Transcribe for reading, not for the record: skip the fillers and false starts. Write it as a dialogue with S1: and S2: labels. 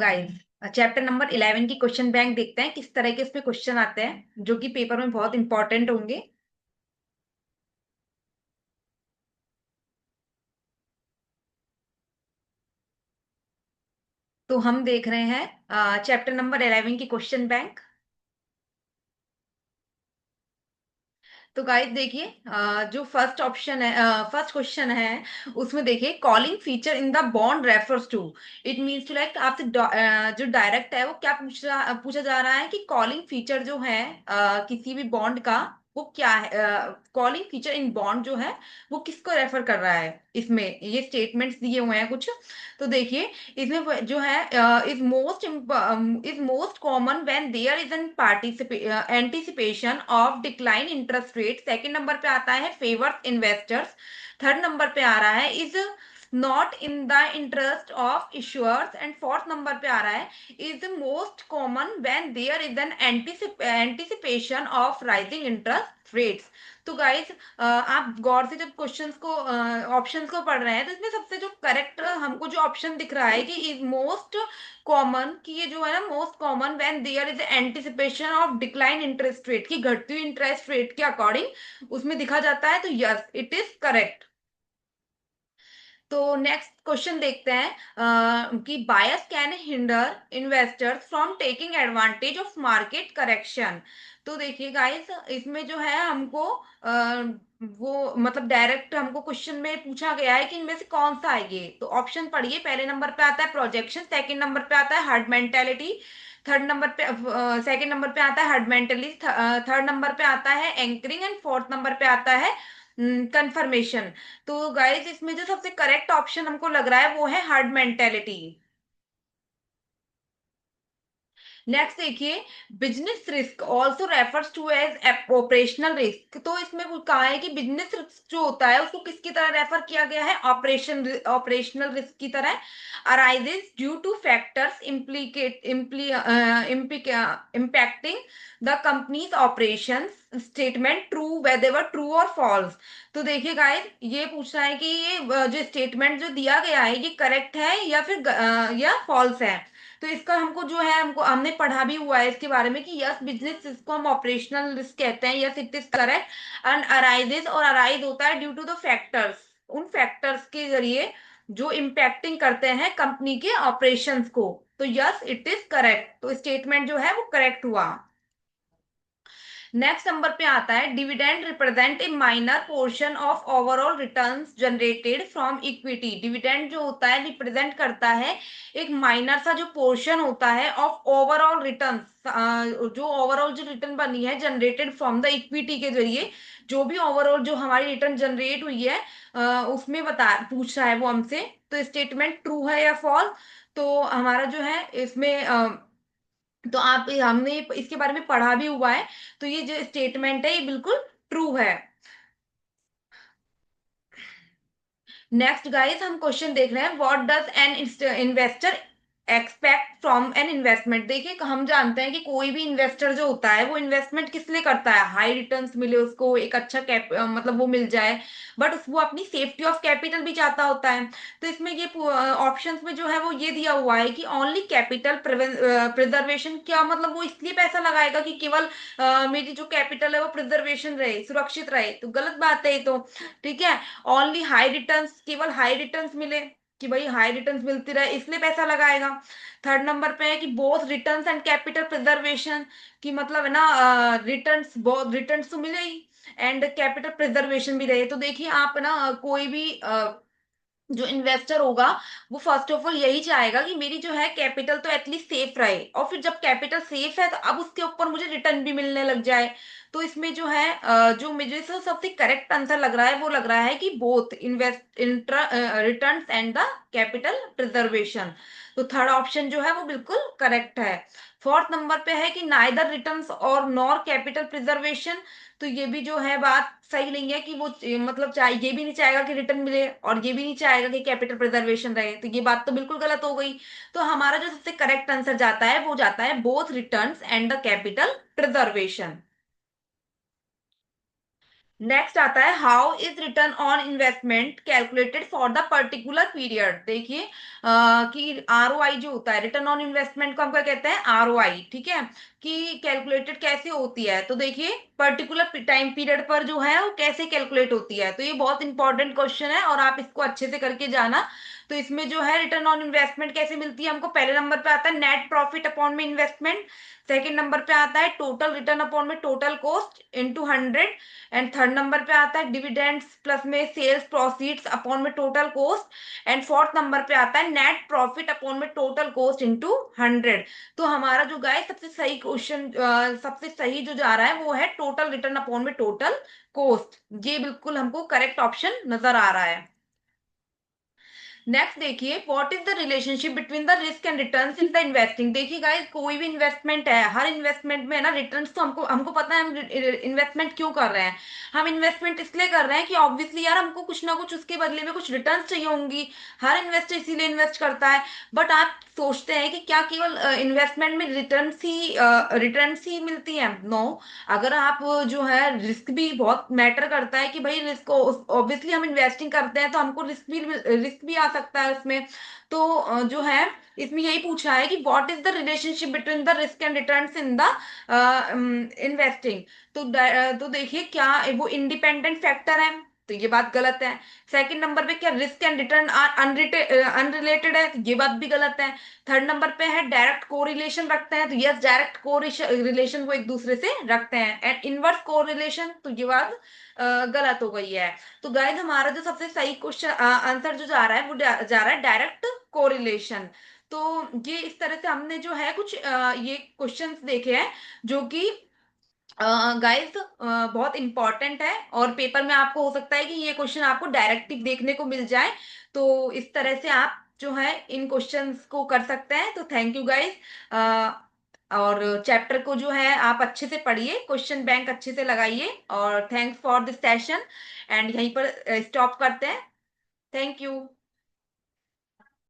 S1: Guys, chapter number 11 की question bank देखते हैं किस तरह के इसमें क्वेश्चन आते हैं जो कि पेपर में बहुत इंपॉर्टेंट होंगे। तो हम देख रहे हैं चैप्टर नंबर 11 की क्वेश्चन बैंक। तो गाइस देखिए, जो फर्स्ट ऑप्शन है, फर्स्ट क्वेश्चन है, उसमें देखिए calling feature in the bond refers to. It means to like आपसे जो डायरेक्ट है वो क्या पूछा जा रहा है कि कॉलिंग फीचर जो है किसी भी बॉन्ड का, वो क्या है। कॉलिंग फीचर इन बॉन्ड जो है वो किसको रेफर कर रहा है। इसमें ये स्टेटमेंट्स दिए हुए हैं कुछ। तो देखिए, इसमें जो है is most common when there is an anticipation of decline interest rate. Second number पे आता है फेवर्स इन्वेस्टर्स। थर्ड नंबर पे आ रहा है is not in the interest of issuers. And fourth number पे आ रहा है is most common when there is an anticipation of rising interest rates. तो गाइस, आप गौर से जब क्वेश्चंस को, ऑप्शंस को पढ़ रहे हैं, तो इसमें सबसे जो करेक्ट हमको जो ऑप्शन दिख रहा है कि इज मोस्ट कॉमन, कि ये जो है ना most common when there is anticipation of decline interest rate, की घटती हुई इंटरेस्ट रेट के अकॉर्डिंग उसमें दिखा जाता है। तो यस, इट इज करेक्ट। तो नेक्स्ट क्वेश्चन देखते हैं कि bias can hinder investors from taking advantage of market correction. तो देखिए गाइस, इसमें जो है हमको वो मतलब डायरेक्ट हमको क्वेश्चन में पूछा गया है कि इनमें से कौन सा है ये। तो ऑप्शन पढ़िए, पहले नंबर पे आता है प्रोजेक्शन, सेकंड नंबर पे आता है हर्ड मेंटेलिटी, थर्ड नंबर पे सेकंड नंबर पे आता है हर्ड मेंटेलिटी, थर्ड नंबर पे आता है एंकरिंग, एंड फोर्थ नंबर पे आता है कंफर्मेशन। तो गाइस, इसमें जो सबसे करेक्ट ऑप्शन हमको लग रहा है वो है हर्ड मेंटेलिटी। नेक्स्ट देखिए, business risk also refers to as operational risk. तो इसमें वो कहा है कि बिजनेस रिस्क जो होता है उसको किसकी तरह रेफर किया गया है, ऑपरेशनल रिस्क की तरह। Arises due to factors impacting the companies operation. Statement true, whatever true और फॉल्स। तो देखिए गाइस, ये पूछना है कि ये जो स्टेटमेंट जो दिया गया है ये करेक्ट है या फिर या फॉल्स है। तो इसका हमको जो है, हमको हमने पढ़ा भी हुआ है इसके बारे में कि यस, बिजनेस रिस्क को हम ऑपरेशनल रिस्क कहते हैं। Yes, it is correct. And arises, और अराइज होता है ड्यू टू द फैक्टर्स, उन फैक्टर्स के जरिए जो इम्पैक्टिंग करते हैं कंपनी के ऑपरेशंस को। तो यस, इट इज करेक्ट। तो स्टेटमेंट जो है वो करेक्ट हुआ। नेक्स्ट नंबर पे आता है dividend represent a minor portion of overall returns generated from equity. Dividend जो होता है रिप्रेजेंट करता है एक माइनर सा जो पोर्शन होता है ऑफ ओवरऑल रिटर्न्स, जो ओवरऑल जो रिटर्न बनी है जनरेटेड फ्रॉम द इक्विटी के जरिए। जो भी ओवरऑल जो हमारी रिटर्न जनरेट हुई है, उसमें बता पूछ रहा है वो हमसे। तो स्टेटमेंट ट्रू है या फॉल्स। तो हमारा जो है इसमें तो आप, हमने इसके बारे में पढ़ा भी हुआ है। तो ये जो स्टेटमेंट है ये बिल्कुल ट्रू है। नेक्स्ट गाइस, हम क्वेश्चन देख रहे हैं what does an investor expect from an investment. देखिए, हम जानते हैं कि कोई भी इन्वेस्टर जो होता है वो इन्वेस्टमेंट किस लिए करता है, हाई रिटर्न्स मिले उसको, एक अच्छा मतलब वो मिल जाए। बट वो अपनी सेफ्टी ऑफ कैपिटल भी चाहता होता है। तो इसमें ये ऑप्शंस में जो है वो ये दिया हुआ है कि ओनली कैपिटल प्रिजर्वेशन। क्या मतलब वो इसलिए पैसा लगाएगा कि केवल मेरी जो कैपिटल है वो प्रिजर्वेशन रहे, सुरक्षित रहे। तो गलत बात है ये तो। ठीक है, ओनली हाई रिटर्न्स, केवल हाई रिटर्न्स मिले, कि भाई हाई रिटर्न्स मिलती रहे इसलिए पैसा लगाएगा। थर्ड नंबर पे है कि both returns and capital preservation, कि मतलब है ना, रिटर्न्स, बहुत रिटर्न्स तो मिले ही एंड कैपिटल प्रिजर्वेशन भी रहे। तो देखिए आप ना, कोई भी जो इन्वेस्टर होगा वो फर्स्ट ऑफ ऑल यही चाहेगा कि मेरी जो है कैपिटल तो एटलीस्ट सेफ रहे, और फिर जब कैपिटल सेफ है तो अब उसके ऊपर मुझे रिटर्न भी मिलने लग जाए। तो इसमें जो है जो मुझे सबसे करेक्ट आंसर लग रहा है वो लग रहा है कि both invest returns and the capital preservation. तो थर्ड ऑप्शन जो है वो बिल्कुल करेक्ट है। फोर्थ नंबर पे है कि नाइदर रिटर्न्स और नॉर कैपिटल प्रिजर्वेशन। तो ये भी जो है बात सही नहीं है कि वो मतलब चाहे, ये भी नहीं चाहेगा कि रिटर्न मिले और ये भी नहीं चाहेगा कि कैपिटल प्रिजर्वेशन रहे। तो ये बात तो बिल्कुल गलत हो गई। तो हमारा जो सबसे करेक्ट आंसर जाता है वो जाता है both returns and the capital preservation. Next आता है how is return on investment calculated for the particular period. देखिए कि आरओआई जो होता है, रिटर्न ऑन इन्वेस्टमेंट को हम क्या कहते हैं, आरओआई, ठीक है, कि कैलकुलेटेड कैसे होती है। तो देखिए पर्टिकुलर टाइम पीरियड पर जो है वो कैसे कैलकुलेट होती है, तो ये बहुत इंपॉर्टेंट क्वेश्चन है और आप इसको अच्छे से करके जाना। तो इसमें जो है रिटर्न ऑन इन्वेस्टमेंट कैसे मिलती है हमको, पहले नंबर पे आता है नेट प्रॉफिट अपॉन में इन्वेस्टमेंट, सेकंड नंबर पे आता है टोटल रिटर्न अपॉन में total cost into 100, and third number पे आता है डिविडेंड्स प्लस में सेल्स प्रोसीड्स अपॉन में total cost, and fourth number पे आता है नेट प्रॉफिट अपॉन में टोटल कॉस्ट इनटू 100। तो हमारा जो गाय सबसे सही क्वेश्चन, सबसे सही जो जा रहा है वो है टोटल रिटर्न अपॉन में टोटल कॉस्ट, ये बिल्कुल हमको करेक्ट ऑप्शन नजर आ रहा है। नेक्स्ट देखिए what is the relationship between the risk and returns in the investing. देखिए गाइस कोई भी इन्वेस्टमेंट है, हर इन्वेस्टमेंट में है ना रिटर्न्स, तो हमको हमको पता है हम इन्वेस्टमेंट क्यों कर रहे हैं। हम इन्वेस्टमेंट इसलिए कर रहे हैं कि ऑब्वियसली यार हमको कुछ ना कुछ उसके बदले में कुछ रिटर्न्स चाहिए होंगी। हर इन्वेस्टर इसीलिए इन्वेस्ट करता है। बट आप सोचते हैं कि क्या केवल इन्वेस्टमेंट में रिटर्न्स ही मिलती है? नो। अगर आप जो है रिस्क भी बहुत मैटर करता है कि भाई रिस्क, ऑब्वियसली हम इन्वेस्टिंग करते हैं तो हमको रिस्क भी आ सकता है उसमें। तो जो है इसमें यही पूछा है कि what is the relationship between the risk and returns in the investing. तो देखिए क्या वो इंडिपेंडेंट फैक्टर है, तो ये बात गलत है। सेकंड नंबर पे क्या risk and return are unrelated है, तो ये बात भी गलत है। थर्ड नंबर पे है डायरेक्ट कोरिलेशन रखते हैं, तो यस डायरेक्ट कोरिलेशन वो एक दूसरे से रखते हैं, एंड इनवर्स कोरिलेशन, तो ये बात गलत हो गई है। तो गाइस हमारा जो सबसे सही क्वेश्चन आंसर जो जा रहा है वो जा रहा है डायरेक्ट कोरिलेशन। तो ये इस तरह से हमने जो है कुछ ये क्वेश्चंस देखे हैं जो कि गाइस बहुत इंपॉर्टेंट है, और पेपर में आपको हो सकता है कि ये क्वेश्चन आपको डायरेक्टिव देखने को मिल जाए। तो इस तरह से आप जो है इन क्वेश्चंस को कर सकते हैं। तो थैंक यू गाइस। और चैप्टर को जो है आप अच्छे से पढ़िए, क्वेश्चन बैंक अच्छे से लगाइए, और thanks for this session, and यहीं पर स्टॉप करते हैं। Thank you.